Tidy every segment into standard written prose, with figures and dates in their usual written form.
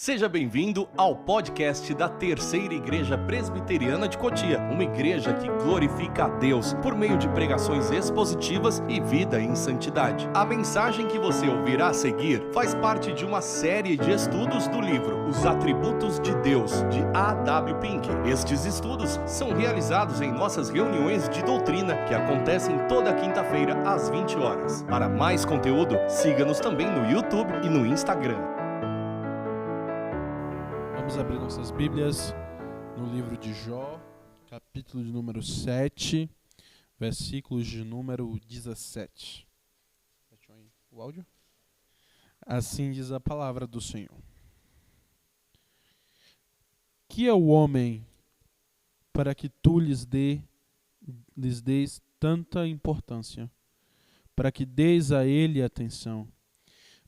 Seja bem-vindo ao podcast da Terceira Igreja Presbiteriana de Cotia, uma igreja que glorifica a Deus por meio de pregações expositivas e vida em santidade. A mensagem que você ouvirá a seguir faz parte de uma série de estudos do livro Os Atributos de Deus, de A.W. Pink. Estes estudos são realizados em nossas reuniões de doutrina que acontecem toda quinta-feira às 20 horas. Para mais conteúdo, siga-nos também no YouTube e no Instagram. Vamos abrir nossas Bíblias no livro de Jó, capítulo de número 7, versículos de número 17. O áudio? Assim diz a palavra do Senhor. Que é o homem para que tu lhes deis tanta importância, para que deis a ele atenção,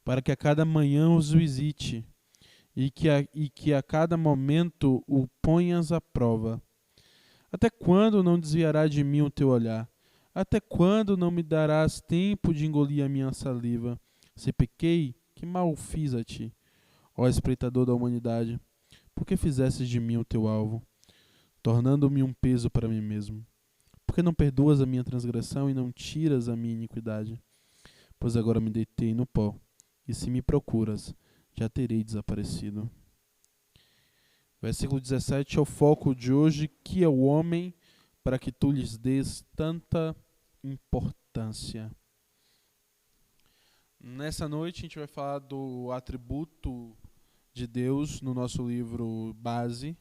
para que a cada manhã os visite, e que a cada momento o ponhas à prova. Até quando não desviará de mim o teu olhar? Até quando não me darás tempo de engolir a minha saliva? Se pequei, que mal fiz a ti, ó espreitador da humanidade? Por que fizestes de mim o teu alvo, tornando-me um peso para mim mesmo? Por que não perdoas a minha transgressão e não tiras a minha iniquidade? Pois agora me deitei no pó, e se me procuras, já terei desaparecido. Versículo 17 é o foco de hoje, que é o homem para que tu lhes des tanta importância. Nessa noite a gente vai falar do atributo de Deus no nosso livro base,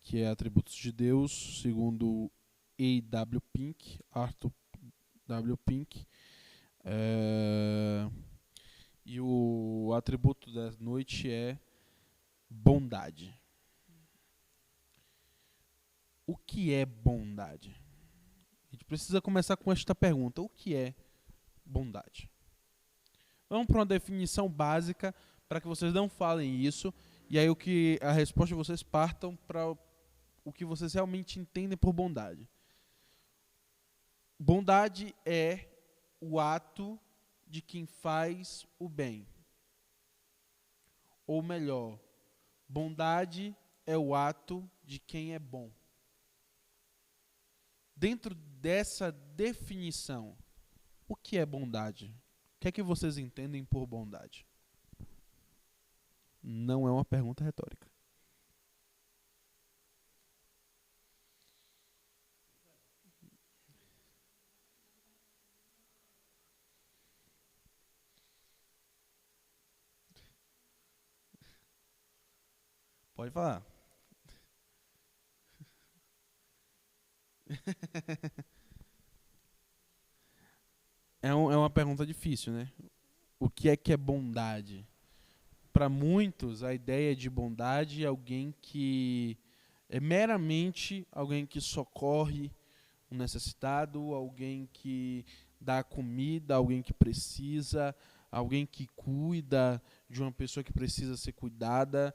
que é Atributos de Deus, segundo A.W. Pink, Arthur W. Pink. E o atributo da noite é bondade. O que é bondade? A gente precisa começar com esta pergunta. O que é bondade? Vamos para uma definição básica para que vocês não falem isso. E aí a resposta de vocês partam para o que vocês realmente entendem por bondade. Bondade é o ato de quem faz o bem. Ou melhor, bondade é o ato de quem é bom. Dentro dessa definição, o que é bondade? O que é que vocês entendem por bondade? Não é uma pergunta retórica. Pode falar. É uma pergunta difícil, né? O que é bondade? Para muitos, a ideia de bondade é alguém que é meramente alguém que socorre um necessitado, alguém que dá comida, alguém que precisa, alguém que cuida de uma pessoa que precisa ser cuidada.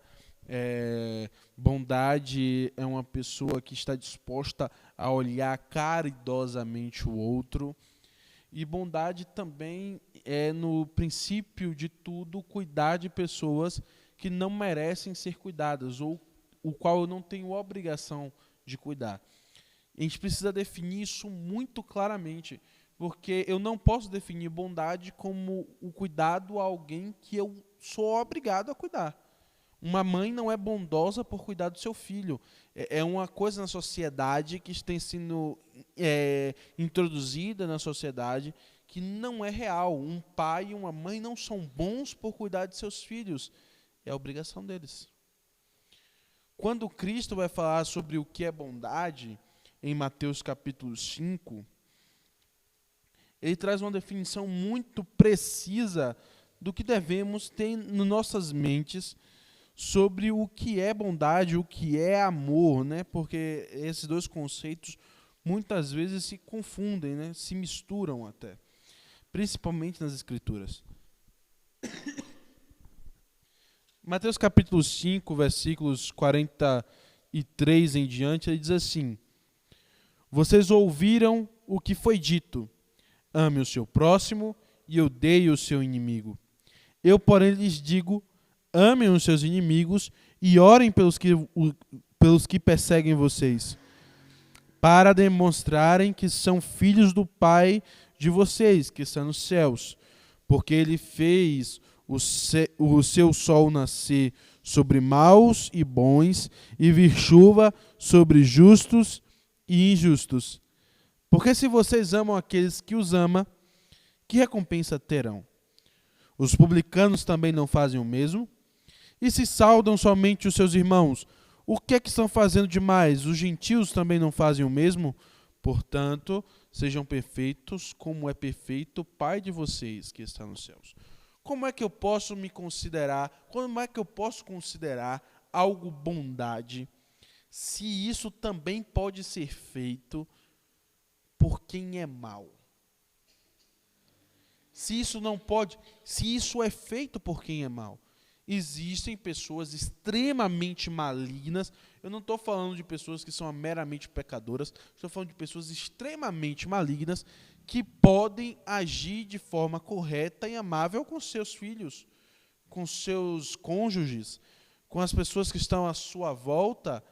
Bondade é uma pessoa que está disposta a olhar caridosamente o outro. E bondade também é, no princípio de tudo, cuidar de pessoas que não merecem ser cuidadas, ou o qual eu não tenho obrigação de cuidar. A gente precisa definir isso muito claramente, porque eu não posso definir bondade como o cuidado a alguém que eu sou obrigado a cuidar. Uma mãe não é bondosa por cuidar do seu filho. É uma coisa na sociedade que tem sido introduzida na sociedade que não é real. Um pai e uma mãe não são bons por cuidar de seus filhos. É a obrigação deles. Quando Cristo vai falar sobre o que é bondade, em Mateus capítulo 5, ele traz uma definição muito precisa do que devemos ter nas nossas mentes sobre o que é bondade, o que é amor, né? Porque esses dois conceitos muitas vezes se confundem, né? Se misturam até, principalmente nas Escrituras. Mateus capítulo 5, versículos 43 em diante, ele diz assim: Vocês ouviram o que foi dito, ame o seu próximo e odeie o seu inimigo. Eu, porém, lhes digo, Amem os seus inimigos e orem pelos que perseguem vocês, para demonstrarem que são filhos do Pai de vocês, que está nos céus. Porque ele fez o seu sol nascer sobre maus e bons, e vir chuva sobre justos e injustos. Porque se vocês amam aqueles que os amam, que recompensa terão? Os publicanos também não fazem o mesmo? E se saudam somente os seus irmãos, o que é que estão fazendo demais? Os gentios também não fazem o mesmo? Portanto, sejam perfeitos como é perfeito o Pai de vocês que está nos céus. Como é que eu posso me considerar, como é que eu posso considerar algo bondade, se isso também pode ser feito por quem é mau? Se isso é feito por quem é mau. Existem pessoas extremamente malignas. Eu não estou falando de pessoas que são meramente pecadoras. Estou falando de pessoas extremamente malignas que podem agir de forma correta e amável com seus filhos, com seus cônjuges, com as pessoas que estão à sua volta,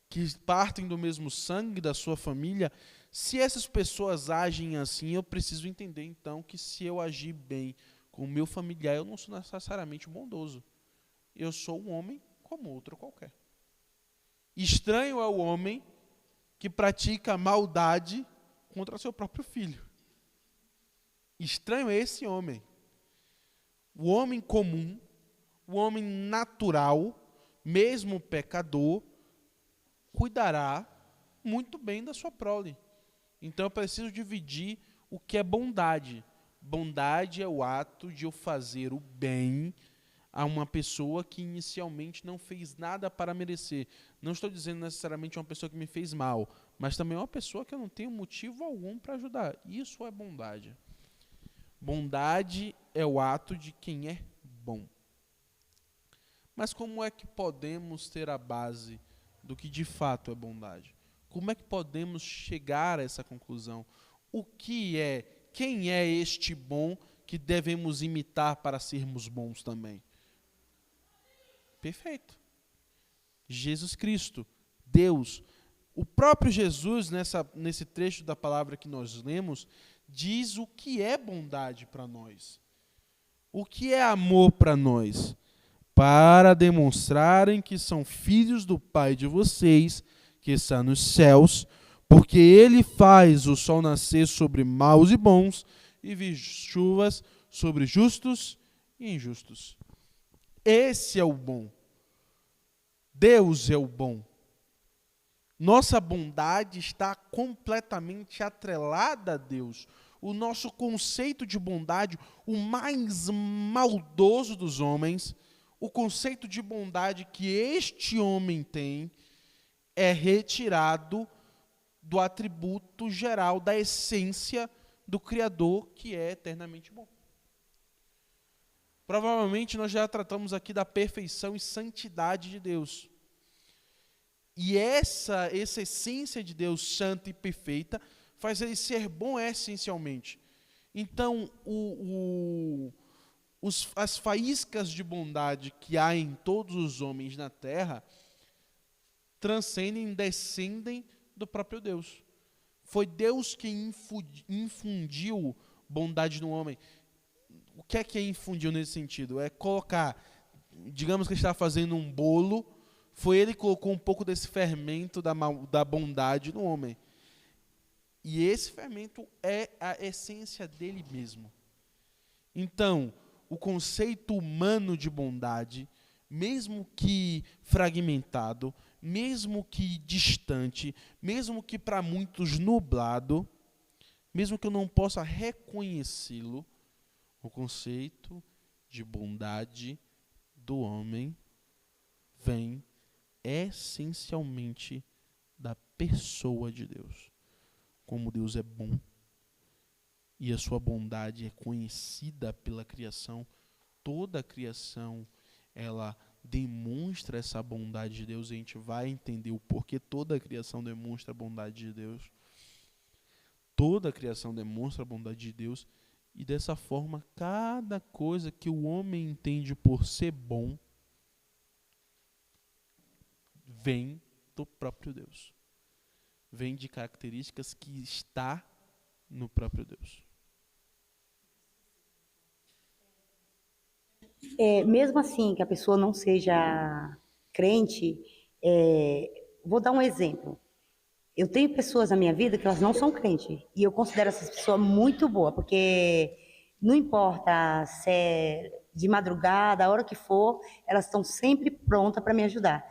que partem do mesmo sangue da sua família. Se essas pessoas agem assim, eu preciso entender então que se eu agir bem com o meu familiar, eu não sou necessariamente bondoso. Eu sou um homem como outro qualquer. Estranho é o homem que pratica maldade contra seu próprio filho. Estranho é esse homem. O homem comum, o homem natural, mesmo pecador, cuidará muito bem da sua prole. Então eu preciso dividir o que é bondade. Bondade é o ato de eu fazer o bem a uma pessoa que inicialmente não fez nada para merecer. Não estou dizendo necessariamente uma pessoa que me fez mal, mas também uma pessoa que eu não tenho motivo algum para ajudar. Isso é bondade. Bondade é o ato de quem é bom. Mas como é que podemos ter a base do que de fato é bondade? Como é que podemos chegar a essa conclusão? Quem é este bom que devemos imitar para sermos bons também? Perfeito. Jesus Cristo, Deus. O próprio Jesus, nesse trecho da palavra que nós lemos, diz o que é bondade para nós. O que é amor para nós? Para demonstrarem que são filhos do Pai de vocês, que está nos céus, porque ele faz o sol nascer sobre maus e bons, e vir chuvas sobre justos e injustos. Esse é o bom. Deus é o bom. Nossa bondade está completamente atrelada a Deus. O nosso conceito de bondade, o mais maldoso dos homens, o conceito de bondade que este homem tem, é retirado do atributo geral, da essência do Criador, que é eternamente bom. Provavelmente nós já tratamos aqui da perfeição e santidade de Deus. E essa essência de Deus santa e perfeita faz ele ser bom essencialmente. Então, as faíscas de bondade que há em todos os homens na terra transcendem, descendem do próprio Deus. Foi Deus quem infundiu bondade no homem. O que é infundiu nesse sentido? É colocar, digamos que ele está fazendo um bolo, foi ele que colocou um pouco desse fermento da bondade no homem. E esse fermento é a essência dele mesmo. Então, o conceito humano de bondade, mesmo que fragmentado, mesmo que distante, mesmo que para muitos nublado, mesmo que eu não possa reconhecê-lo, o conceito de bondade do homem vem essencialmente da pessoa de Deus. Como Deus é bom e a sua bondade é conhecida pela criação, toda a criação ela demonstra essa bondade de Deus, e a gente vai entender o porquê toda a criação demonstra a bondade de Deus. Toda a criação demonstra a bondade de Deus, e dessa forma, cada coisa que o homem entende por ser bom, vem do próprio Deus. Vem de características que está no próprio Deus. Mesmo assim, que a pessoa não seja crente, vou dar um exemplo. Eu tenho pessoas na minha vida que elas não são crentes, e eu considero essas pessoas muito boas, porque não importa se é de madrugada, a hora que for, elas estão sempre prontas para me ajudar.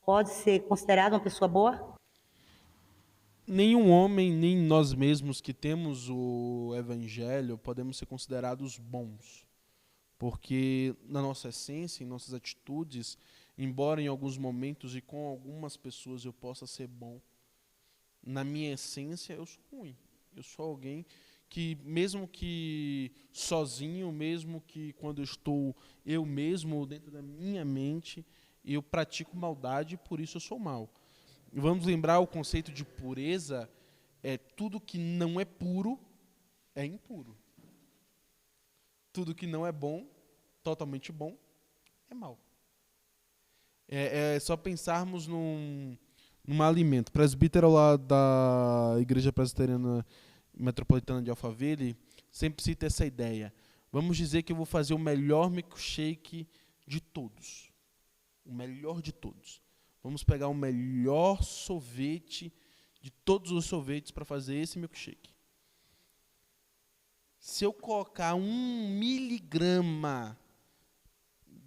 Pode ser considerada uma pessoa boa? Nenhum homem, nem nós mesmos que temos o evangelho, podemos ser considerados bons. Porque na nossa essência, em nossas atitudes, embora em alguns momentos e com algumas pessoas eu possa ser bom, na minha essência eu sou ruim. Eu sou alguém que, mesmo que sozinho, mesmo que quando eu estou eu mesmo dentro da minha mente, eu pratico maldade e por isso eu sou mau. E vamos lembrar o conceito de pureza, tudo que não é puro é impuro. Tudo que não é bom, totalmente bom, é mal. É só pensarmos num alimento. O presbítero lá da Igreja Presbiteriana Metropolitana de Alphaville sempre cita essa ideia. Vamos dizer que eu vou fazer o melhor milkshake de todos. O melhor de todos. Vamos pegar o melhor sorvete de todos os sorvetes para fazer esse milkshake. Se eu colocar 1 miligrama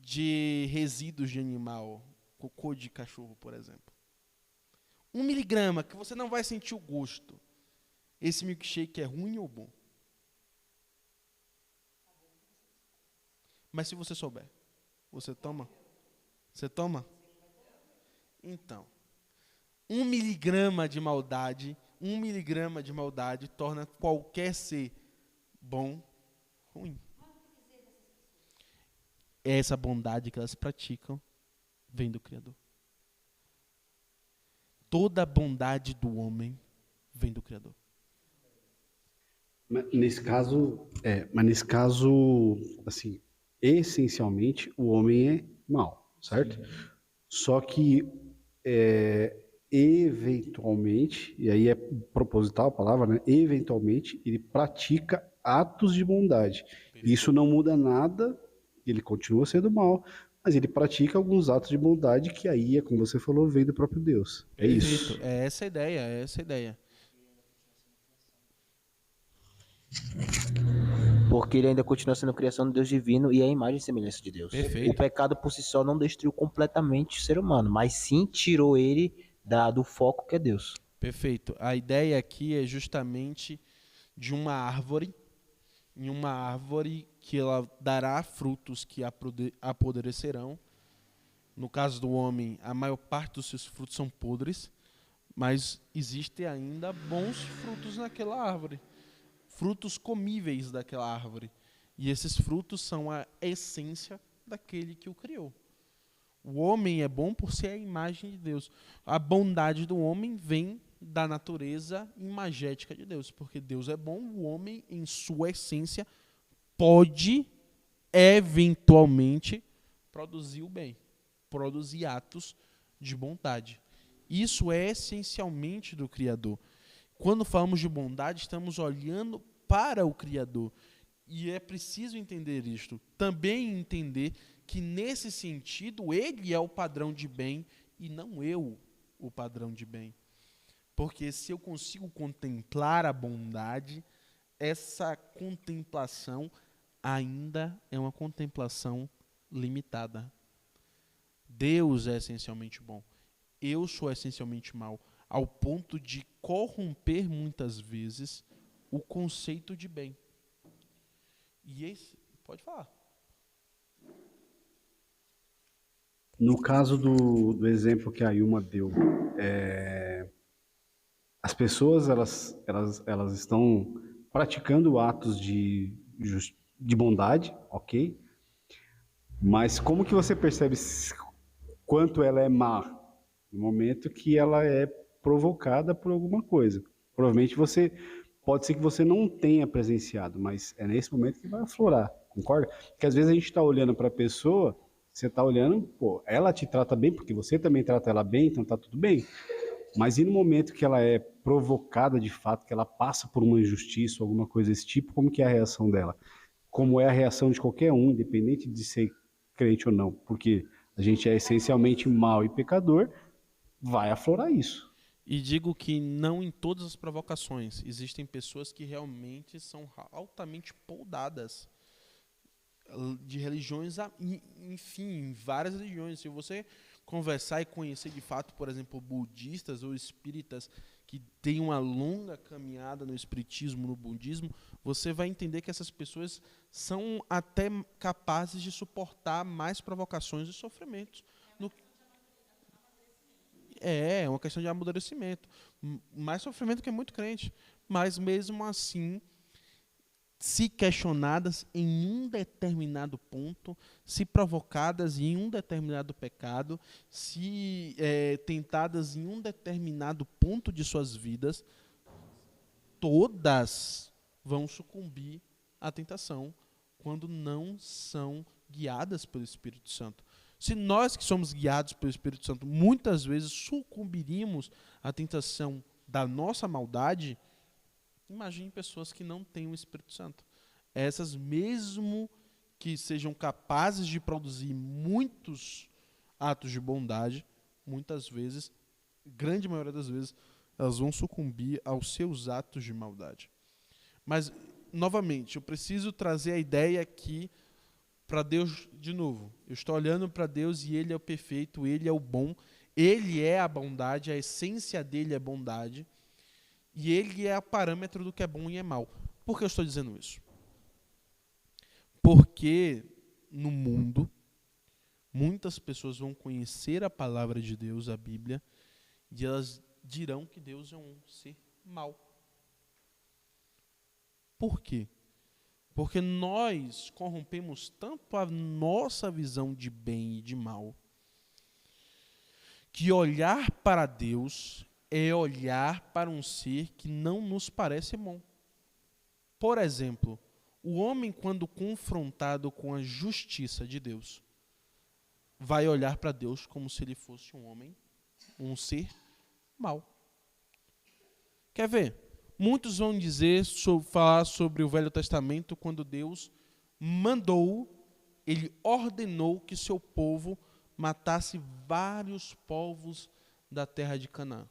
de resíduos de animal, cocô de cachorro, por exemplo, 1 miligrama, que você não vai sentir o gosto, esse milkshake é ruim ou bom? Mas se você souber, você toma? Você toma? Então, 1 miligrama de maldade, 1 miligrama de maldade torna qualquer ser bom, ruim. Essa bondade que elas praticam vem do Criador. Toda a bondade do homem vem do Criador. Mas nesse caso, assim, essencialmente o homem é mau, certo? Sim. Só que eventualmente, e aí é proposital a palavra, né? Eventualmente ele pratica atos de bondade. Perfeito. Isso não muda nada, ele continua sendo mau, mas ele pratica alguns atos de bondade que aí, como você falou, vem do próprio Deus. É Perfeito. Isso. É essa a ideia, é essa a ideia. Porque ele ainda continua sendo criação do Deus divino e é a imagem e semelhança de Deus. Perfeito. O pecado por si só não destruiu completamente o ser humano, mas sim tirou ele do foco que é Deus. Perfeito. A ideia aqui é justamente de uma árvore, em uma árvore que ela dará frutos que apodrecerão. No caso do homem, a maior parte dos seus frutos são podres, mas existem ainda bons frutos naquela árvore. Frutos comíveis daquela árvore. E esses frutos são a essência daquele que o criou. O homem é bom por ser a imagem de Deus. A bondade do homem vem da natureza imagética de Deus. Porque Deus é bom, o homem, em sua essência, pode, eventualmente, produzir o bem. Produzir atos de bondade. Isso é essencialmente do Criador. Quando falamos de bondade, estamos olhando para o Criador. E é preciso entender isto. Também entender que, nesse sentido, ele é o padrão de bem e não eu o padrão de bem. Porque se eu consigo contemplar a bondade, essa contemplação ainda é uma contemplação limitada. Deus é essencialmente bom. Eu sou essencialmente mau, ao ponto de corromper muitas vezes o conceito de bem. E esse, pode falar. No caso do exemplo que a Ilma deu, as pessoas elas estão praticando atos de bondade, ok? Mas como que você percebe quanto ela é má? No momento que ela é provocada por alguma coisa. Provavelmente pode ser que você não tenha presenciado, mas é nesse momento que vai aflorar, concorda? Porque às vezes a gente está olhando para a pessoa Você tá olhando, pô, ela te trata bem porque você também trata ela bem, então tá tudo bem. Mas e no momento que ela é provocada de fato, que ela passa por uma injustiça, alguma coisa desse tipo, como que é a reação dela? Como é a reação de qualquer um, independente de ser crente ou não, porque a gente é essencialmente mau e pecador, vai aflorar isso. E digo que não em todas as provocações. Existem pessoas que realmente são altamente poldadas de religiões, enfim, várias religiões. Se você conversar e conhecer de fato, por exemplo, budistas ou espíritas que têm uma longa caminhada no espiritismo, no budismo, você vai entender que essas pessoas são até capazes de suportar mais provocações e sofrimentos. É uma questão de amadurecimento. Mais sofrimento que é muito crente. Mas mesmo assim, se questionadas em um determinado ponto, se provocadas em um determinado pecado, se tentadas em um determinado ponto de suas vidas, todas vão sucumbir à tentação quando não são guiadas pelo Espírito Santo. Se nós que somos guiados pelo Espírito Santo muitas vezes sucumbiríamos à tentação da nossa maldade, imagine pessoas que não têm o Espírito Santo. Essas, mesmo que sejam capazes de produzir muitos atos de bondade, muitas vezes, grande maioria das vezes, elas vão sucumbir aos seus atos de maldade. Mas, novamente, eu preciso trazer a ideia aqui para Deus de novo. Eu estou olhando para Deus e Ele é o perfeito, Ele é o bom, Ele é a bondade, a essência dele é bondade, e Ele é o parâmetro do que é bom e é mal. Por que eu estou dizendo isso? Porque no mundo, muitas pessoas vão conhecer a palavra de Deus, a Bíblia, e elas dirão que Deus é um ser mau. Por quê? Porque nós corrompemos tanto a nossa visão de bem e de mal, que olhar para Deus é olhar para um ser que não nos parece bom. Por exemplo, o homem, quando confrontado com a justiça de Deus, vai olhar para Deus como se ele fosse um homem, um ser mau. Quer ver? Muitos vão falar sobre o Velho Testamento quando Deus mandou, Ele ordenou que seu povo matasse vários povos da terra de Canaã.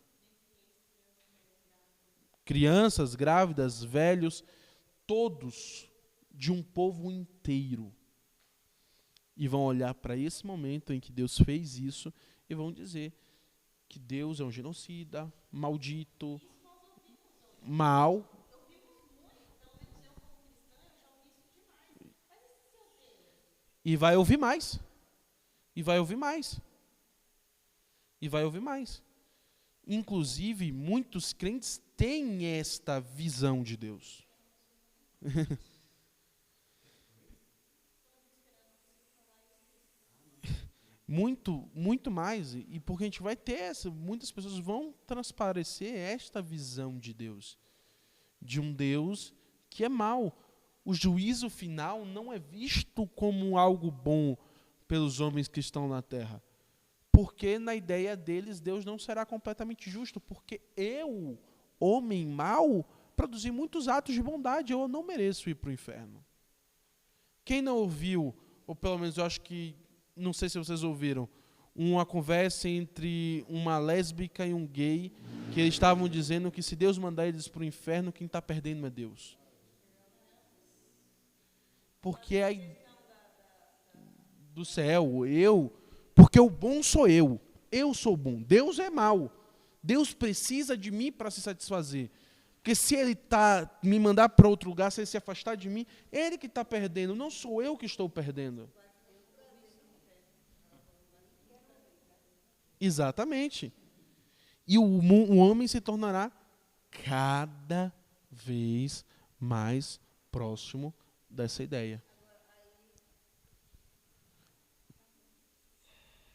Crianças, grávidas, velhos, todos de um povo inteiro. E vão olhar para esse momento em que Deus fez isso e vão dizer que Deus é um genocida, maldito, mal. E vai ouvir mais. E vai ouvir mais. E vai ouvir mais. Inclusive, muitos crentes têm esta visão de Deus. Muito mais, e porque a gente vai ter muitas pessoas vão transparecer esta visão de Deus, de um Deus que é mau. O juízo final não é visto como algo bom pelos homens que estão na terra, porque na ideia deles Deus não será completamente justo, porque eu, homem mau, produzi muitos atos de bondade, eu não mereço ir para o inferno. Quem não ouviu, ou pelo menos eu acho que não sei se vocês ouviram, uma conversa entre uma lésbica e um gay, que eles estavam dizendo que se Deus mandar eles para o inferno, quem está perdendo é Deus. Porque do céu, porque o bom sou eu sou bom, Deus é mau, Deus precisa de mim para se satisfazer. Porque se Ele me mandar para outro lugar, se Ele se afastar de mim, Ele que está perdendo, não sou eu que estou perdendo. Exatamente. E o homem se tornará cada vez mais próximo dessa ideia.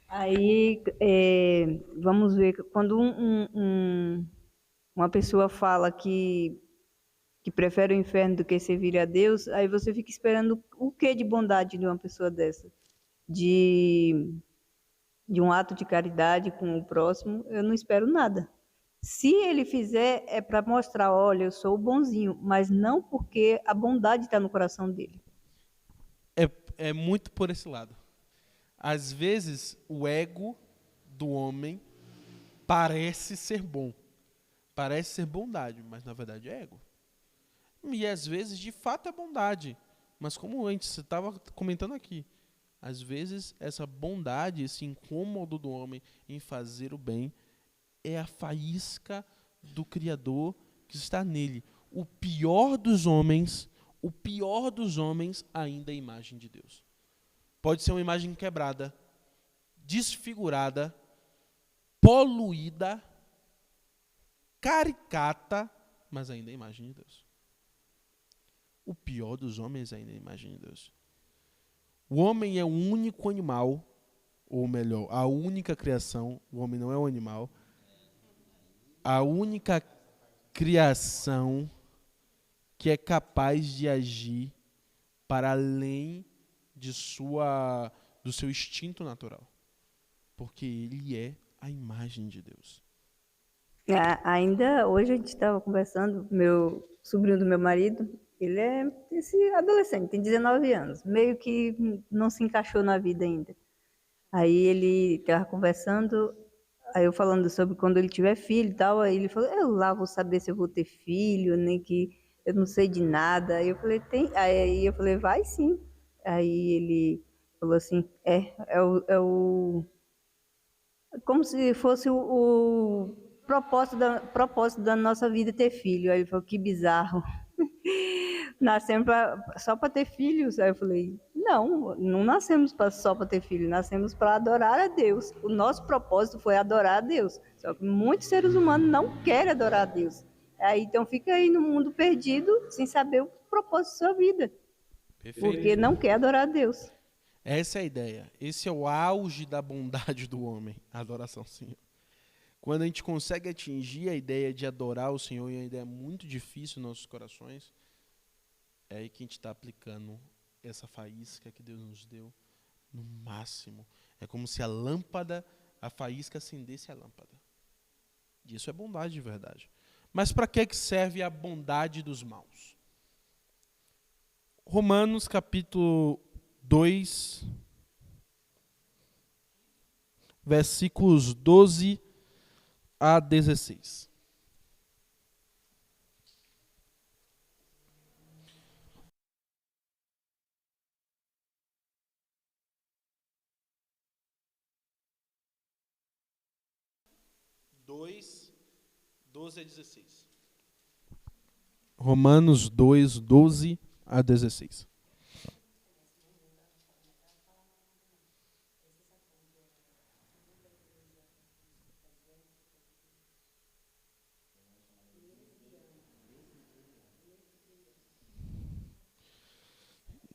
Aí, vamos ver, quando uma pessoa fala que prefere o inferno do que servir a Deus, aí você fica esperando o que de bondade de uma pessoa dessa? de, de um ato de caridade com o próximo, eu não espero nada. Se ele fizer, é para mostrar, olha, eu sou o bonzinho, mas não porque a bondade está no coração dele. É muito por esse lado. Às vezes, o ego do homem parece ser bom. Parece ser bondade, mas na verdade é ego. E às vezes, de fato, é bondade. Mas como antes você estava comentando aqui, às vezes essa bondade, esse incômodo do homem em fazer o bem, é a faísca do Criador que está nele. O pior dos homens ainda é a imagem de Deus. Pode ser uma imagem quebrada, desfigurada, poluída, caricata, mas ainda é a imagem de Deus. O pior dos homens ainda é a imagem de Deus. O homem é o único animal, ou melhor, a única criação, o homem não é um animal, a única criação que é capaz de agir para além do seu instinto natural. Porque ele é a imagem de Deus. Ainda hoje a gente estava conversando, meu sobrinho do meu marido, ele é esse adolescente, tem 19 anos, meio que não se encaixou na vida ainda. Aí ele estava conversando, aí eu falando sobre quando ele tiver filho e tal, aí ele falou, eu lá vou saber se eu vou ter filho, nem que eu não sei de nada. Aí eu falei, aí eu falei, vai sim. Aí ele falou assim, como se fosse o propósito da nossa vida ter filho. Aí ele falou, que bizarro. Nascemos só para ter filhos. Aí eu falei, não nascemos só para ter filhos, nascemos para adorar a Deus. O nosso propósito foi adorar a Deus. Só que muitos seres humanos não querem adorar a Deus. Aí, então fica aí no mundo perdido, sem saber o propósito da sua vida. Perfeito. Porque não quer adorar a Deus. Essa é a ideia. Esse é o auge da bondade do homem, a adoração ao Senhor. Quando a gente consegue atingir a ideia de adorar o Senhor, e é uma ideia muito difícil nos nossos corações, é aí que a gente está aplicando essa faísca que Deus nos deu no máximo. É como se a faísca acendesse a lâmpada. E isso é bondade de verdade. Mas para que serve a bondade dos maus? Romanos capítulo 2, versículos 12 a 16. Dois, 12 a 16. Romanos 2, 12 a 16.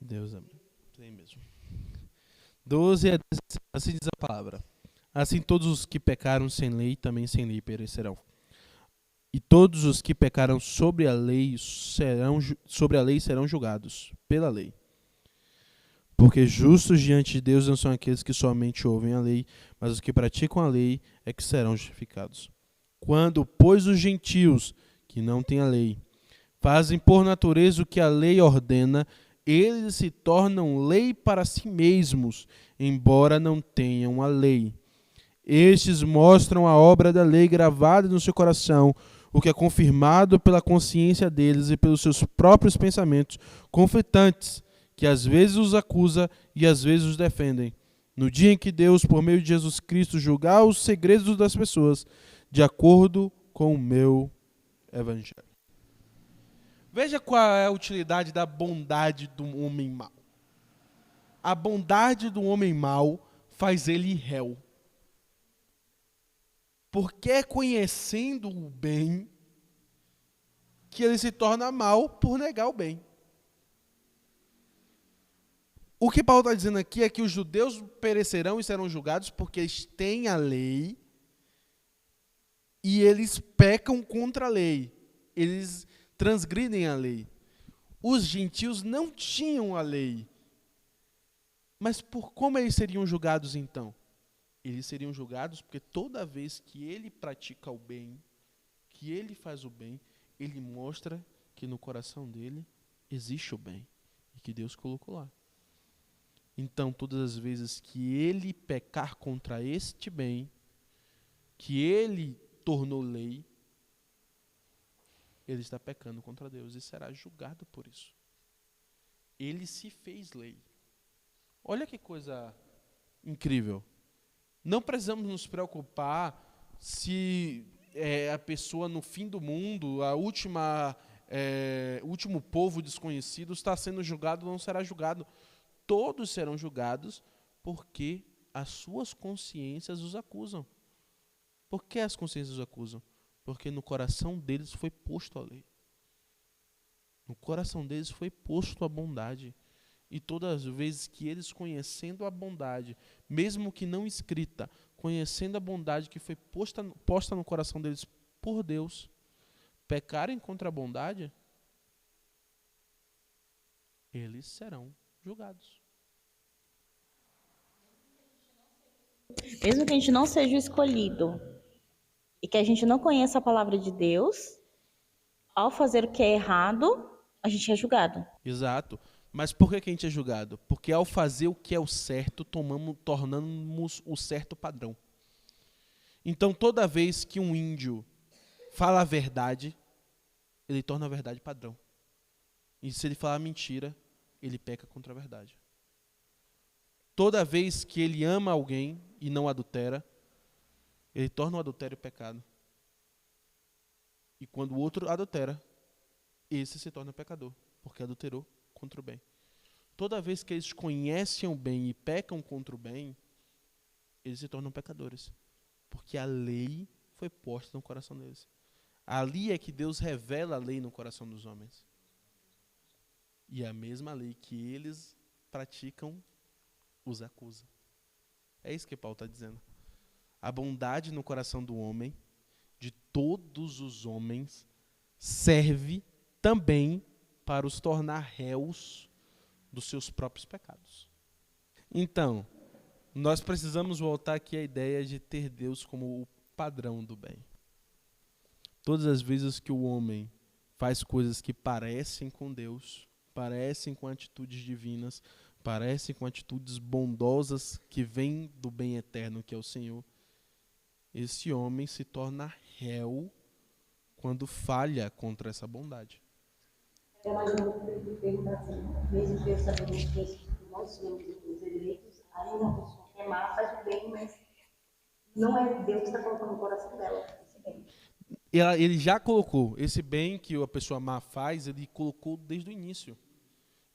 Deus é tem mesmo. 12 a 16, assim diz a palavra. Assim todos os que pecaram sem lei, também sem lei perecerão. E todos os que pecaram sobre a lei serão julgados pela lei. Porque justos diante de Deus não são aqueles que somente ouvem a lei, mas os que praticam a lei é que serão justificados. Quando, pois, os gentios, que não têm a lei, fazem por natureza o que a lei ordena, eles se tornam lei para si mesmos, embora não tenham a lei. Estes mostram a obra da lei gravada no seu coração, o que é confirmado pela consciência deles e pelos seus próprios pensamentos conflitantes, que às vezes os acusa e às vezes os defendem. No dia em que Deus, por meio de Jesus Cristo, julgar os segredos das pessoas, de acordo com o meu evangelho. Veja qual é a utilidade da bondade do homem mau. A bondade do homem mau faz ele réu. Porque é conhecendo o bem que ele se torna mal por negar o bem. O que Paulo está dizendo aqui é que os judeus perecerão e serão julgados porque eles têm a lei e eles pecam contra a lei. Eles transgridem a lei. Os gentios não tinham a lei. Mas por como eles seriam julgados então? Eles seriam julgados porque toda vez que ele pratica o bem, que ele faz o bem, ele mostra que no coração dele existe o bem e que Deus colocou lá. Então, todas as vezes que ele pecar contra este bem, que ele tornou lei, ele está pecando contra Deus e será julgado por isso. Ele se fez lei. Olha que coisa incrível. Não precisamos nos preocupar se a pessoa no fim do mundo, o último povo desconhecido, está sendo julgado ou não será julgado. Todos serão julgados porque as suas consciências os acusam. Por que as consciências os acusam? Porque no coração deles foi posto a lei. No coração deles foi posto a bondade. E todas as vezes que eles, conhecendo a bondade, mesmo que não escrita, conhecendo a bondade que foi posta no coração deles por Deus, pecarem contra a bondade, eles serão julgados. Mesmo que a gente não seja o escolhido e que a gente não conheça a palavra de Deus, ao fazer o que é errado, a gente é julgado. Exato. Mas por que a gente é julgado? Porque ao fazer o que é o certo, tornamos o certo padrão. Então, toda vez que um índio fala a verdade, ele torna a verdade padrão. E se ele falar mentira, ele peca contra a verdade. Toda vez que ele ama alguém e não adultera, ele torna o adultério pecado. E quando o outro adultera, esse se torna pecador, porque adulterou contra o bem. Toda vez que eles conhecem o bem e pecam contra o bem, eles se tornam pecadores, porque a lei foi posta no coração deles. Ali é que Deus revela a lei no coração dos homens. E a mesma lei que eles praticam os acusa. É isso que Paulo está dizendo. A bondade no coração do homem, de todos os homens, serve também para os tornar réus dos seus próprios pecados. Então, nós precisamos voltar aqui à ideia de ter Deus como o padrão do bem. Todas as vezes que o homem faz coisas que parecem com Deus, parecem com atitudes divinas, parecem com atitudes bondosas que vêm do bem eterno que é o Senhor, esse homem se torna réu quando falha contra essa bondade. Eu imagino que ele pergunta assim, mesmo Deus sabendo que nós somos os eleitos, ainda uma pessoa que é má faz o bem, mas não é Deus que está colocando no coração dela esse bem. Ele já colocou esse bem que a pessoa má faz, ele colocou desde o início.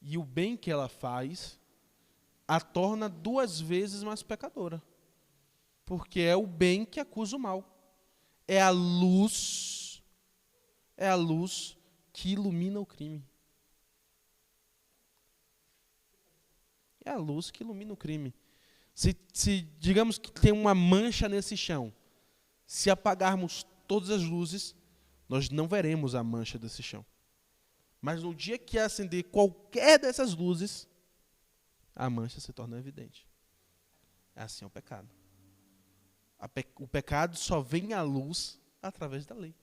E o bem que ela faz a torna 2 vezes mais pecadora. Porque é o bem que acusa o mal. É a luz que ilumina o crime. É a luz que ilumina o crime. Se digamos que tem uma mancha nesse chão, se apagarmos todas as luzes, nós não veremos a mancha desse chão. Mas no dia que acender qualquer dessas luzes, a mancha se torna evidente. Assim é o pecado. O pecado só vem à luz através da lei.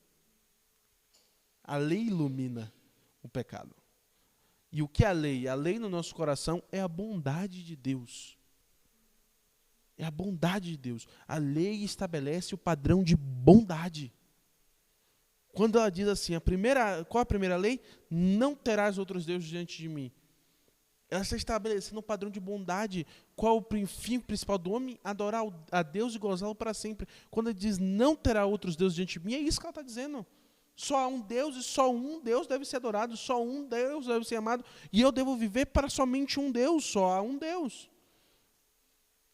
A lei ilumina o pecado. E o que é a lei? A lei no nosso coração é a bondade de Deus. É a bondade de Deus. A lei estabelece o padrão de bondade. Quando ela diz assim, qual a primeira lei? Não terás outros deuses diante de mim. Ela está estabelecendo um padrão de bondade. Qual o fim principal do homem? Adorar a Deus e gozá-lo para sempre. Quando ele diz não terá outros deuses diante de mim, é isso que ela está dizendo. Só há um Deus e só um Deus deve ser adorado, só um Deus deve ser amado, e eu devo viver para somente um Deus, só há um Deus.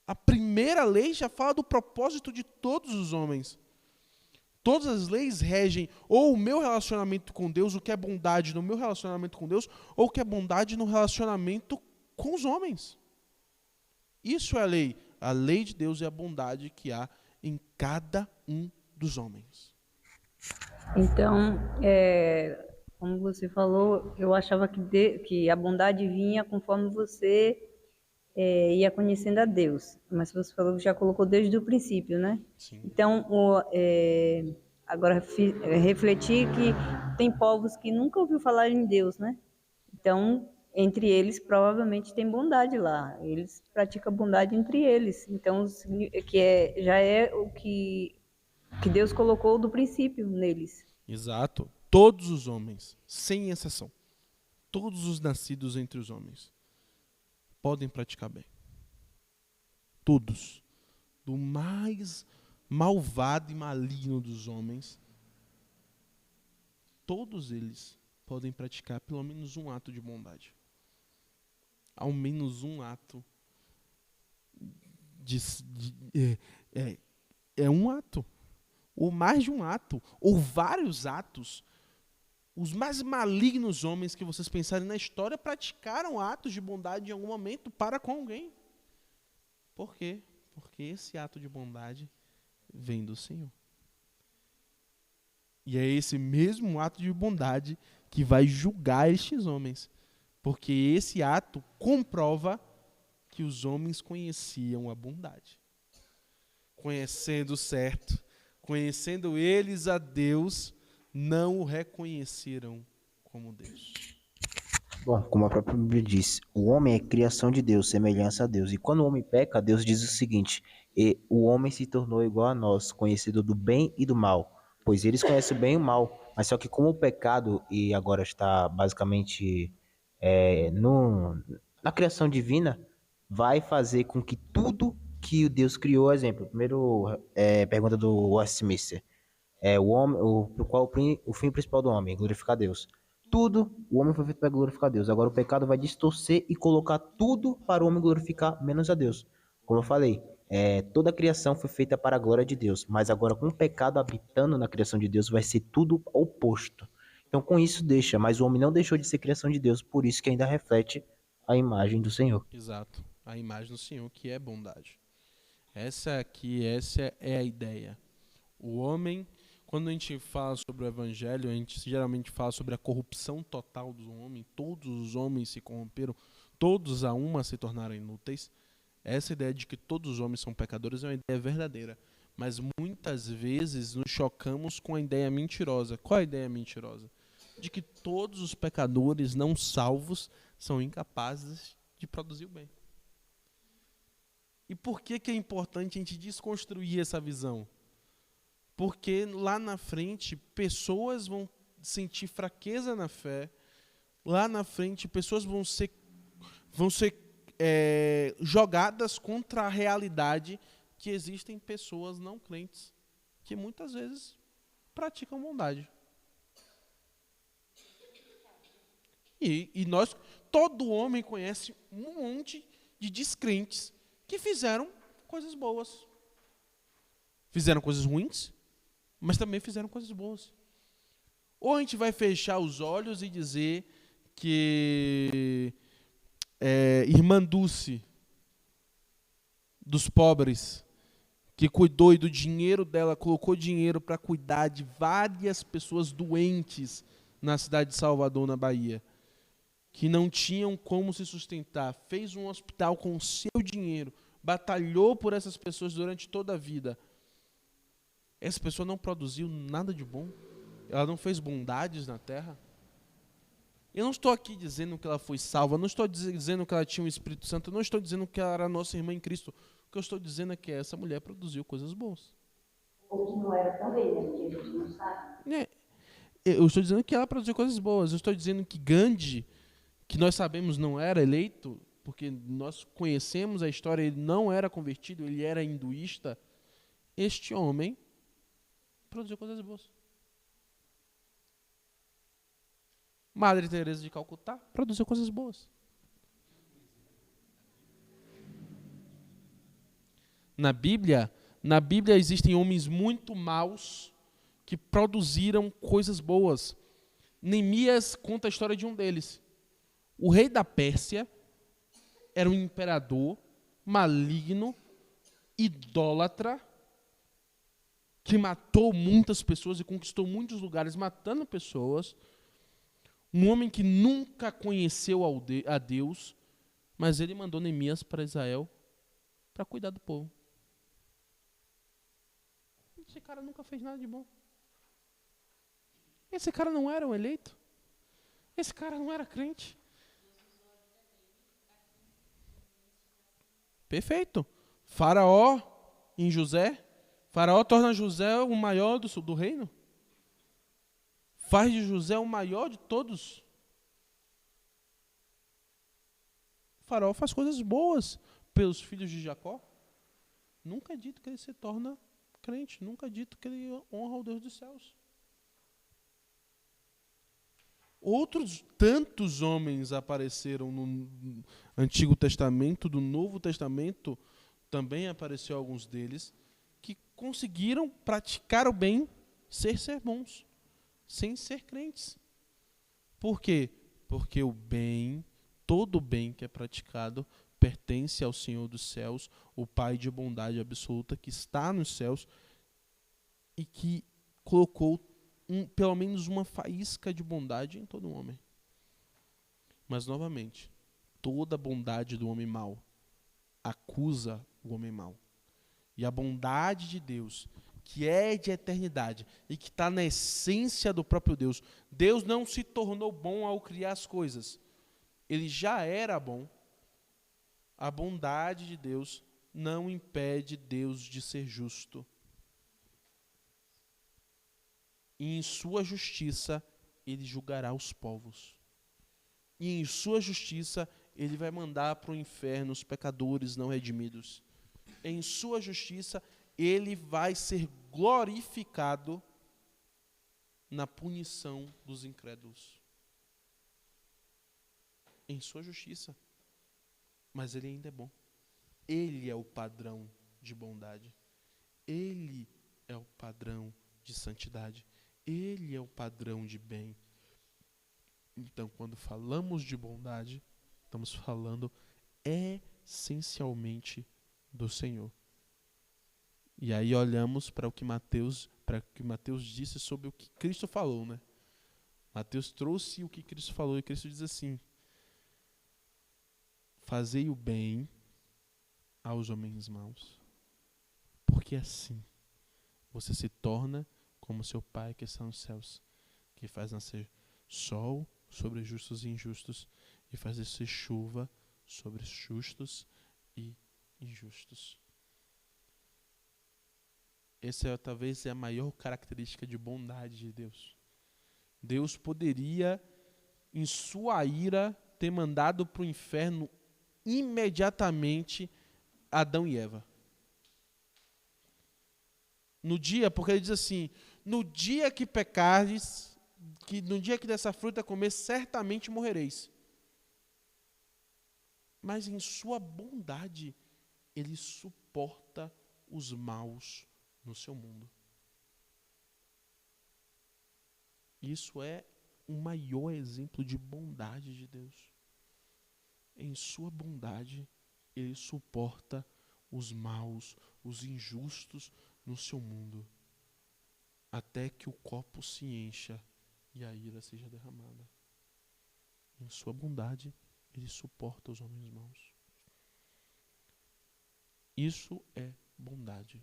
A primeira lei já fala do propósito de todos os homens. Todas as leis regem ou o meu relacionamento com Deus, o que é bondade no meu relacionamento com Deus, ou o que é bondade no relacionamento com os homens. Isso é a lei. A lei de Deus é a bondade que há em cada um dos homens. Então, como você falou, eu achava que a bondade vinha conforme você ia conhecendo a Deus. Mas você falou que já colocou desde o princípio, né? Sim. Então, agora refletir que tem povos que nunca ouviu falar em Deus, né? Então, entre eles, provavelmente tem bondade lá. Eles praticam bondade entre eles. Então, já é o que Deus colocou do princípio neles. Exato. Todos os homens, sem exceção, todos os nascidos entre os homens, podem praticar bem. Todos. Do mais malvado e maligno dos homens, todos eles podem praticar pelo menos um ato de bondade. Ao menos um ato é um ato, ou mais de um ato, ou vários atos. Os mais malignos homens que vocês pensarem na história praticaram atos de bondade em algum momento para com alguém. Por quê? Porque esse ato de bondade vem do Senhor. E é esse mesmo ato de bondade que vai julgar estes homens. Porque esse ato comprova que os homens conheciam a bondade. Conhecendo o certo, conhecendo eles a Deus, não o reconheceram como Deus. Bom, como a própria Bíblia diz, o homem é criação de Deus, semelhança a Deus. E quando o homem peca, Deus diz o seguinte: e o homem se tornou igual a nós, conhecedor do bem e do mal. Pois eles conhecem o bem e o mal. Mas só que como o pecado, e agora está basicamente na criação divina, vai fazer com que tudo que Deus criou, exemplo, primeiro pergunta do Westminster, qual o fim principal do homem? Glorificar Deus. Tudo, o homem foi feito para glorificar Deus. Agora o pecado vai distorcer e colocar tudo para o homem glorificar, menos a Deus. Como eu falei, toda a criação foi feita para a glória de Deus. Mas agora com o pecado habitando na criação de Deus, vai ser tudo oposto. Então com isso deixa, mas o homem não deixou de ser criação de Deus, por isso que ainda reflete a imagem do Senhor. Exato. A imagem do Senhor, que é bondade. Essa é a ideia. O homem, quando a gente fala sobre o evangelho, a gente geralmente fala sobre a corrupção total do homem. Todos os homens se corromperam, todos a uma se tornaram inúteis. Essa ideia de que todos os homens são pecadores é uma ideia verdadeira. Mas muitas vezes nos chocamos com a ideia mentirosa. Qual é a ideia mentirosa? De que todos os pecadores não salvos são incapazes de produzir o bem. E por que é importante a gente desconstruir essa visão? Porque lá na frente, pessoas vão sentir fraqueza na fé. Lá na frente, pessoas vão ser jogadas contra a realidade que existem pessoas não crentes que muitas vezes praticam bondade. E todo homem conhece um monte de descrentes que fizeram coisas boas. Fizeram coisas ruins, mas também fizeram coisas boas. Ou a gente vai fechar os olhos e dizer que Irmã Dulce, dos pobres, que cuidou e do dinheiro dela, colocou dinheiro para cuidar de várias pessoas doentes na cidade de Salvador, na Bahia, que não tinham como se sustentar, fez um hospital com o seu dinheiro, batalhou por essas pessoas durante toda a vida. Essa pessoa não produziu nada de bom? Ela não fez bondades na terra? Eu não estou aqui dizendo que ela foi salva, não estou dizendo que ela tinha o Espírito Santo, não estou dizendo que ela era nossa irmã em Cristo. O que eu estou dizendo é que essa mulher produziu coisas boas. Ou que não era também, né? Porque a gente não sabe. Eu estou dizendo que ela produziu coisas boas. Eu estou dizendo que Gandhi, que nós sabemos não era eleito, porque nós conhecemos a história, ele não era convertido, ele era hinduísta. Este homem produziu coisas boas. Madre Teresa de Calcutá produziu coisas boas. Na Bíblia existem homens muito maus que produziram coisas boas. Neemias conta a história de um deles. O rei da Pérsia era um imperador maligno, idólatra, que matou muitas pessoas e conquistou muitos lugares matando pessoas. Um homem que nunca conheceu a Deus, Mas ele mandou Neemias para Israel para cuidar do povo. Esse cara nunca fez nada de bom. Esse cara não era um eleito. Esse cara não era crente. Perfeito. Faraó em José. Faraó torna José o maior do reino. Faz de José o maior de todos. Faraó faz coisas boas pelos filhos de Jacó. Nunca é dito que ele se torna crente. Nunca é dito que ele honra o Deus dos céus. Outros tantos homens apareceram no Antigo Testamento, do Novo Testamento, também apareceu alguns deles, que conseguiram praticar o bem, ser bons, sem ser crentes. Por quê? Porque o bem, todo o bem que é praticado, pertence ao Senhor dos céus, o Pai de bondade absoluta, que está nos céus e que colocou pelo menos uma faísca de bondade em todo homem. Mas, novamente, toda a bondade do homem mau acusa o homem mau. E a bondade de Deus, que é de eternidade e que está na essência do próprio Deus. Deus não se tornou bom ao criar as coisas. Ele já era bom. A bondade de Deus não impede Deus de ser justo. E em sua justiça, ele julgará os povos. E em sua justiça, ele vai mandar para o inferno os pecadores não redimidos. Em sua justiça, ele vai ser glorificado na punição dos incrédulos. Em sua justiça. Mas ele ainda é bom. Ele é o padrão de bondade. Ele é o padrão de santidade. Ele é o padrão de bem. Então, quando falamos de bondade, estamos falando essencialmente do Senhor. E aí olhamos para o que Mateus disse sobre o que Cristo falou, né? Mateus trouxe o que Cristo falou e Cristo diz assim: fazei o bem aos homens maus, porque assim você se torna como seu Pai que está nos céus, que faz nascer sol sobre justos e injustos e faz descer chuva sobre justos e injustos. Essa talvez é a maior característica de bondade de Deus. Deus poderia, em sua ira, ter mandado para o inferno imediatamente Adão e Eva. No dia, porque ele diz assim: no dia que pecardes, no dia que dessa fruta comer, certamente morrereis. Mas em sua bondade, ele suporta os maus no seu mundo. Isso é o maior exemplo de bondade de Deus. Em sua bondade, ele suporta os maus, os injustos no seu mundo, até que o copo se encha e a ira seja derramada. Em sua bondade, ele suporta os homens maus. Isso é bondade.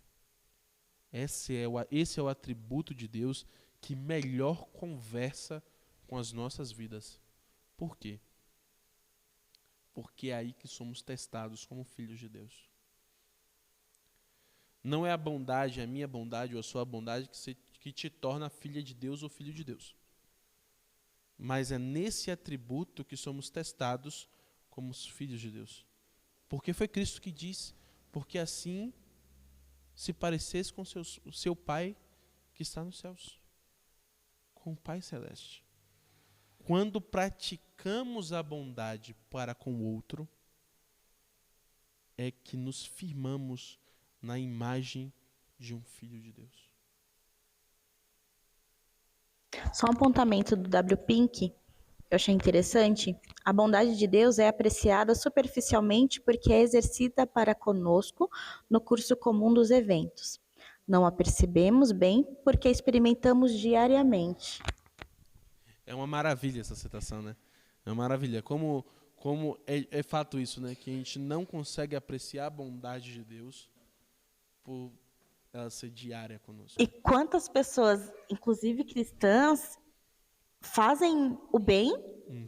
Esse é o atributo de Deus que melhor conversa com as nossas vidas. Por quê? Porque é aí que somos testados como filhos de Deus. Não é a bondade, a minha bondade ou a sua bondade que te torna filha de Deus ou filho de Deus. Mas é nesse atributo que somos testados como os filhos de Deus. Porque foi Cristo que disse: porque assim se parecesse com o seu Pai que está nos céus, com o Pai Celeste. Quando praticamos a bondade para com o outro, é que nos firmamos na imagem de um filho de Deus. Só um apontamento do W. Pink, eu achei interessante. A bondade de Deus é apreciada superficialmente porque é exercida para conosco no curso comum dos eventos. Não a percebemos bem porque a experimentamos diariamente. É uma maravilha essa citação, né? É uma maravilha. Como Como é fato isso, né? Que a gente não consegue apreciar a bondade de Deus por ela ser diária conosco. E quantas pessoas, inclusive cristãs, fazem o bem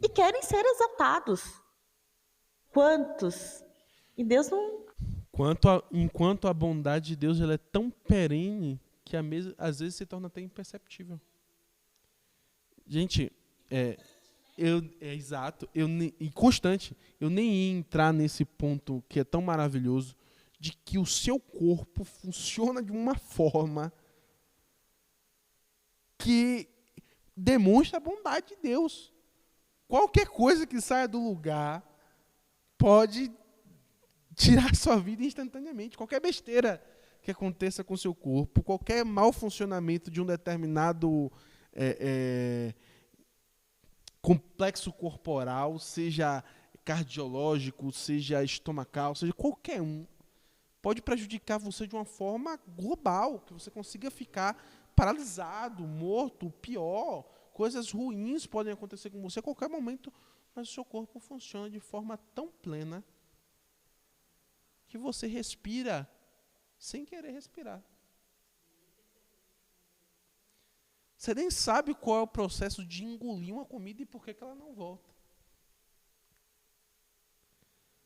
e querem ser exaltados? Quantos? E Deus não... Enquanto a bondade de Deus ela é tão perene que às vezes se torna até imperceptível. Gente, exato, e constante. Eu nem ia entrar nesse ponto que é tão maravilhoso de que o seu corpo funciona de uma forma que demonstra a bondade de Deus. Qualquer coisa que saia do lugar pode tirar sua vida instantaneamente. Qualquer besteira que aconteça com o seu corpo, qualquer mau funcionamento de um determinado complexo corporal, seja cardiológico, seja estomacal, seja qualquer um, pode prejudicar você de uma forma global, que você consiga ficar paralisado, morto, pior. Coisas ruins podem acontecer com você a qualquer momento, mas o seu corpo funciona de forma tão plena que você respira sem querer respirar. Você nem sabe qual é o processo de engolir uma comida e por que ela não volta.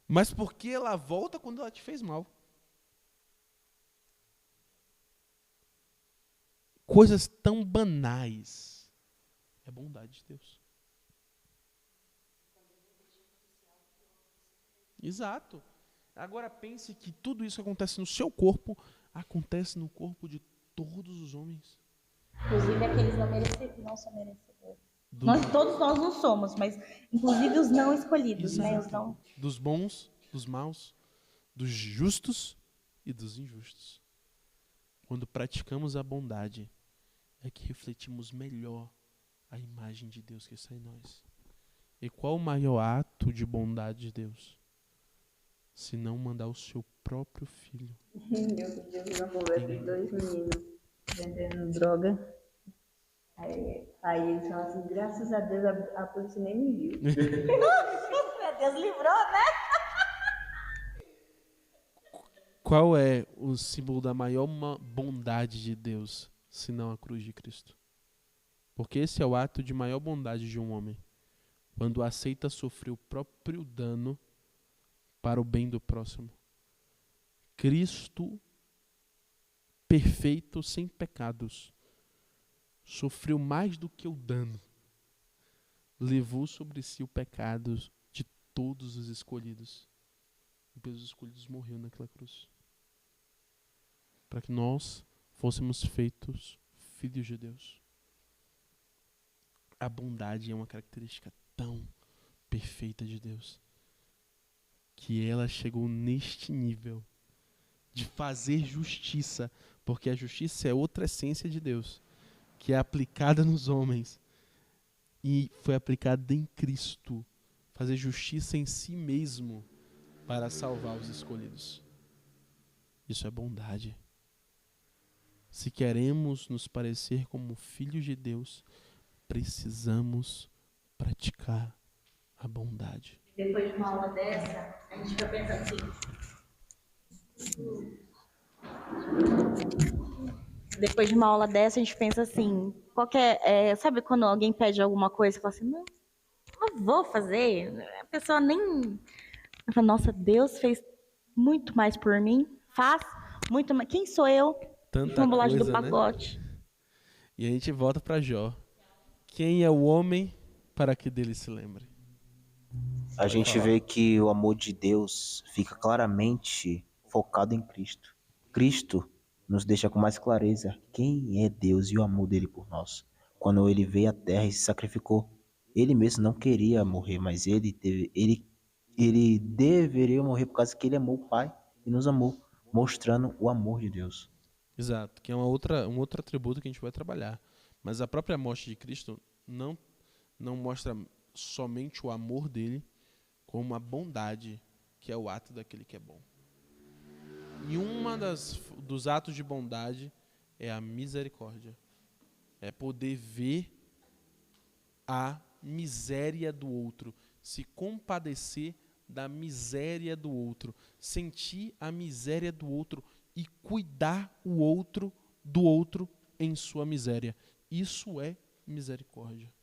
Mas porque ela volta quando ela te fez mal. Coisas tão banais. É bondade de Deus. Exato. Agora pense que tudo isso que acontece no seu corpo, acontece no corpo de todos os homens. Inclusive aqueles não são merecedores. Todos nós não somos, mas inclusive os não escolhidos, né? Os não... Dos bons, dos maus, dos justos e dos injustos. Quando praticamos a bondade, é que refletimos melhor a imagem de Deus que está em nós. E qual o maior ato de bondade de Deus? Se não mandar o seu próprio filho. Eu vi uma conversa de dois meninos vendendo droga. Aí eles falam assim, graças a Deus a polícia nem me viu. Meu Deus, livrou, né? Qual é o símbolo da maior bondade de Deus, senão a cruz de Cristo? Porque esse é o ato de maior bondade de um homem, quando aceita sofrer o próprio dano para o bem do próximo. Cristo, perfeito, sem pecados, sofreu mais do que o dano. Levou sobre si o pecado de todos os escolhidos. E pelos escolhidos morreu naquela cruz. Para que nós fôssemos feitos filhos de Deus. A bondade é uma característica tão perfeita de Deus que ela chegou neste nível de fazer justiça, porque a justiça é outra essência de Deus, que é aplicada nos homens e foi aplicada em Cristo, fazer justiça em si mesmo para salvar os escolhidos. Isso é bondade. Se queremos nos parecer como filhos de Deus, precisamos praticar a bondade. Depois de uma aula dessa, a gente fica pensando assim. Depois de uma aula dessa, a gente pensa assim, sabe quando alguém pede alguma coisa e fala assim, não vou fazer, a pessoa nem... Fala, nossa, Deus fez muito mais por mim, faz muito mais, quem sou eu? Tanta Uma bolacha coisa, do pacote. né? E a gente volta para Jó. Quem é o homem para que dele se lembre? A gente vê que o amor de Deus fica claramente focado em Cristo. Cristo nos deixa com mais clareza quem é Deus e o amor dele por nós. Quando ele veio à terra e se sacrificou, ele mesmo não queria morrer, mas ele deveria morrer por causa que ele amou o Pai e nos amou, mostrando o amor de Deus. Exato, que é um outro atributo que a gente vai trabalhar. Mas a própria morte de Cristo não mostra somente o amor dele, como a bondade, que é o ato daquele que é bom. E dos atos de bondade é a misericórdia. É poder ver a miséria do outro se compadecer da miséria do outro, sentir a miséria do outro e cuidar do outro em sua miséria. Isso é misericórdia.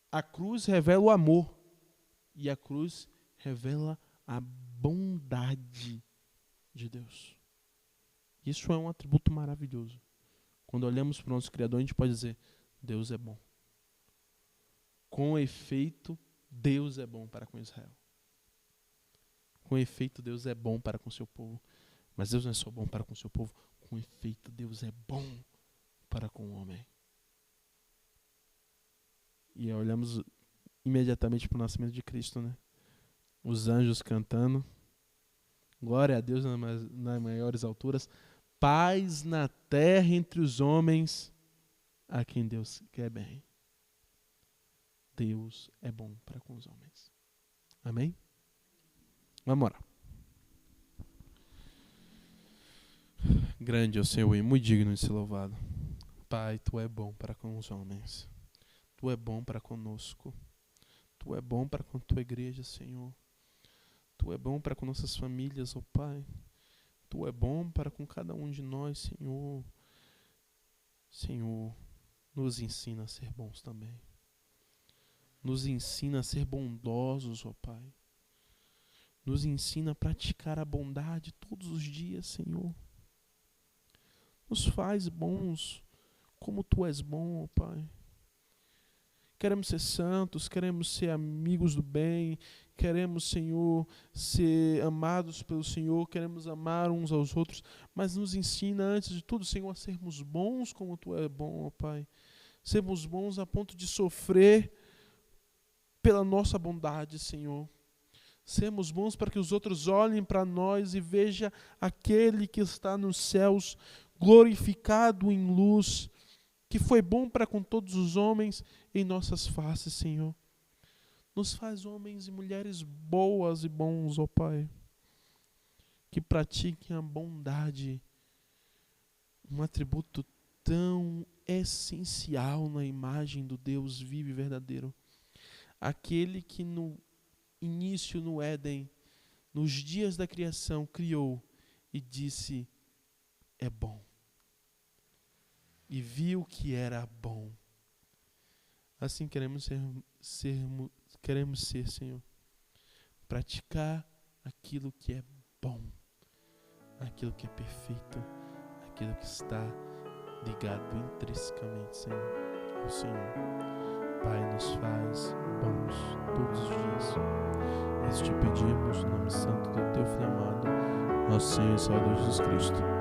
A cruz revela o amor e a cruz revela a bondade de Deus. Isso é um atributo maravilhoso. Quando olhamos para o nosso Criador, a gente pode dizer: Deus é bom. Com efeito, Deus é bom para com Israel. Com efeito, Deus é bom para com o seu povo. Mas Deus não é só bom para com o seu povo. Com efeito, Deus é bom para com o homem. E olhamos imediatamente para o nascimento de Cristo, né? Os anjos cantando. Glória a Deus nas maiores alturas. Paz na terra entre os homens a quem Deus quer bem. Deus é bom para com os homens. Amém? Vamos orar. Grande é o Senhor e muito digno de ser louvado. Pai, Tu é bom para com os homens. Tu é bom para conosco. Tu é bom para com Tua igreja, Senhor. Tu é bom para com nossas famílias, ó Pai. Tu é bom para com cada um de nós, Senhor. Senhor, nos ensina a ser bons também. Nos ensina a ser bondosos, ó Pai. Nos ensina a praticar a bondade todos os dias, Senhor. Nos faz bons como Tu és bom, ó Pai. Queremos ser santos, queremos ser amigos do bem, queremos, Senhor, ser amados pelo Senhor, queremos amar uns aos outros, mas nos ensina, antes de tudo, Senhor, a sermos bons como Tu é bom, ó Pai. Sermos bons a ponto de sofrer pela nossa bondade, Senhor. Sermos bons para que os outros olhem para nós e vejam aquele que está nos céus, glorificado em luz, que foi bom para com todos os homens em nossas faces, Senhor. Nos faz homens e mulheres boas e bons, ó Pai, que pratiquem a bondade, um atributo tão essencial na imagem do Deus vivo e verdadeiro. Aquele que no início, no Éden, nos dias da criação, criou e disse: é bom. E viu que era bom. Assim queremos ser, Senhor. Praticar aquilo que é bom, aquilo que é perfeito, aquilo que está ligado intrinsecamente, Senhor, ao Senhor. Pai, nos faz bons todos os dias. Nós te pedimos no nome santo do Teu Filho amado, nosso Senhor e Salvador Jesus Cristo.